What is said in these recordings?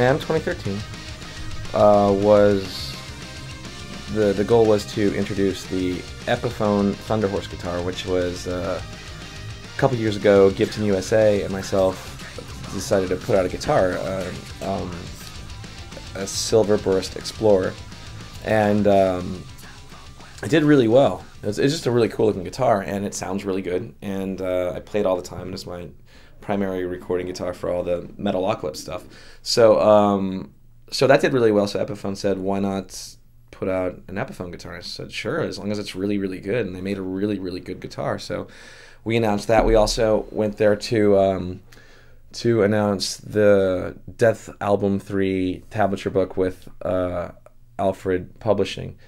NAMM 2013 was the goal was to introduce the Epiphone Thunderhorse guitar, which was a couple years ago. Gibson USA and myself decided to put out a guitar, a Silver Burst Explorer, and it did really well. It's just a really cool looking guitar, and it sounds really good, and I play it all the time. It's my primary recording guitar for all the Metalocalypse stuff. So so that did really well. So Epiphone said, why not put out an Epiphone guitar? I said, sure, as long as it's really, really good. And they made a really, really good guitar. So we announced that. We also went there to announce the Dethalbum 3 tablature book with Alfred Publishing.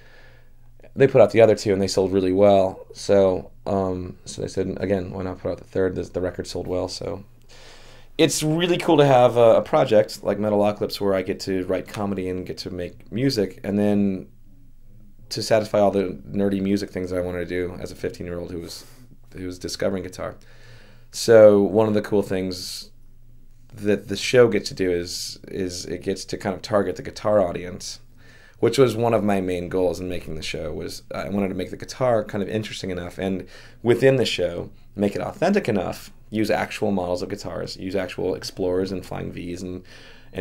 They put out the other two, and they sold really well. So so they said, again, why not put out the third? The record sold well. So it's really cool to have a project like Metalocalypse where I get to write comedy and get to make music, and then to satisfy all the nerdy music things I wanted to do as a 15-year-old who was discovering guitar. So one of the cool things that the show gets to do is it gets to kind of target the guitar audience, which was one of my main goals in making the show. Was I wanted to make the guitar kind of interesting enough, and within the show make it authentic enough, use actual models of guitars, use actual Explorers and Flying Vs, and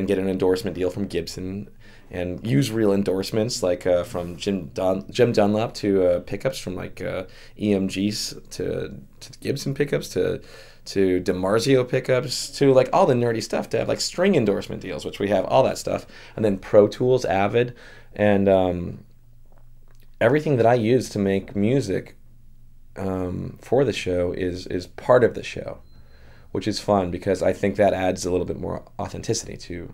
get an endorsement deal from Gibson, and use real endorsements like from Jim Dunlop to pickups from like EMGs to Gibson pickups to DiMarzio pickups to like all the nerdy stuff, to have like string endorsement deals, which we have all that stuff, and then Pro Tools, Avid, and everything that I use to make music for the show is part of the show, which is fun because I think that adds a little bit more authenticity to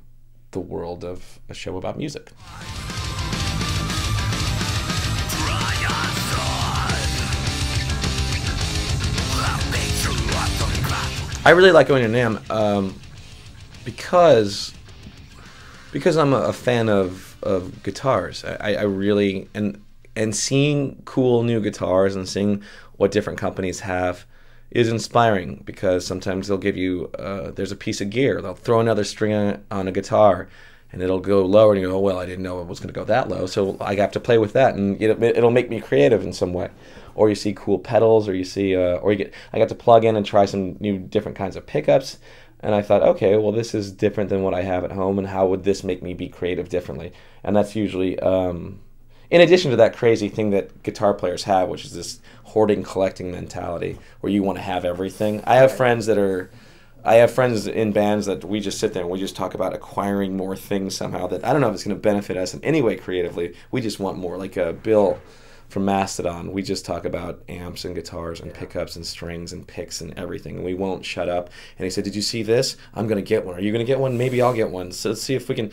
the world of a show about music. I really like going to NAMM because I'm a fan of guitars. I really and seeing cool new guitars and seeing what different companies have is inspiring, because sometimes they'll give you there's a piece of gear, they'll throw another string on a guitar and it'll go lower, and you go, oh, well, I didn't know it was going to go that low, so I have to play with that, and it'll make me creative in some way. Or you see cool pedals, or you see I got to plug in and try some new different kinds of pickups, and I thought, okay, well, this is different than what I have at home, and how would this make me be creative differently? And that's usually in addition to that crazy thing that guitar players have, which is this hoarding, collecting mentality, where you want to have everything. I have friends in bands that we just sit there and we just talk about acquiring more things somehow that I don't know if it's going to benefit us in any way creatively. We just want more. Like Bill from Mastodon, we just talk about amps and guitars and pickups and strings and picks and everything, and we won't shut up. And he said, did you see this? I'm going to get one. Are you going to get one? Maybe I'll get one. So let's see if we can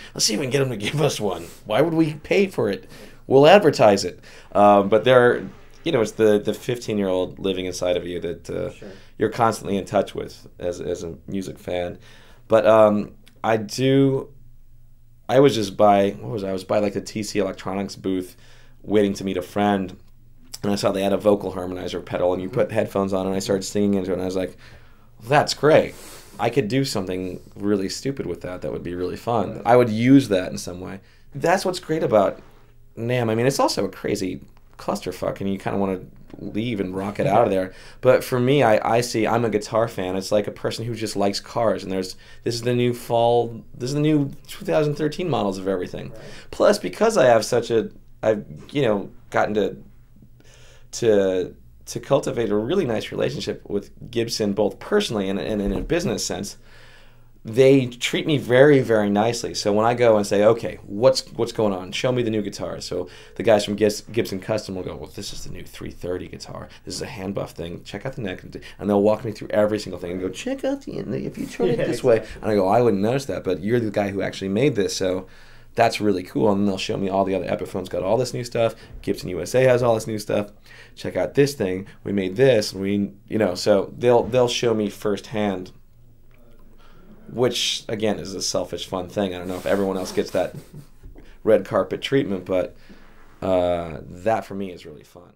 get him to give us one. Why would we pay for it? We'll advertise it. But it's the 15-year-old living inside of you that Sure. You're constantly in touch with as a music fan. But I was by like the TC Electronics booth waiting to meet a friend, and I saw they had a vocal harmonizer pedal, and you put headphones on, and I started singing into it, and I was like, that's great. I could do something really stupid with that. That would be really fun. Right. I would use that in some way. That's what's great about NAMM. I mean, it's also a crazy clusterfuck, and you kind of want to leave and rock it out of there. But for me, I'm a guitar fan. It's like a person who just likes cars, and this is the new 2013 models of everything. Right. Plus, because I have I've gotten to cultivate a really nice relationship with Gibson, both personally and in a business sense. They treat me very, very nicely. So when I go and say, okay, what's going on? Show me the new guitar. So the guys from Gibson Custom will go, well, this is the new 330 guitar. This is a hand buff thing. Check out the neck. And they'll walk me through every single thing and go, check out if you turn it this way. And I go, I wouldn't notice that, but you're the guy who actually made this. So that's really cool. And then they'll show me all the other Epiphones got all this new stuff. Gibson USA has all this new stuff. Check out this thing. We made this. So they'll show me firsthand, which, again, is a selfish, fun thing. I don't know if everyone else gets that red carpet treatment, but that, for me, is really fun.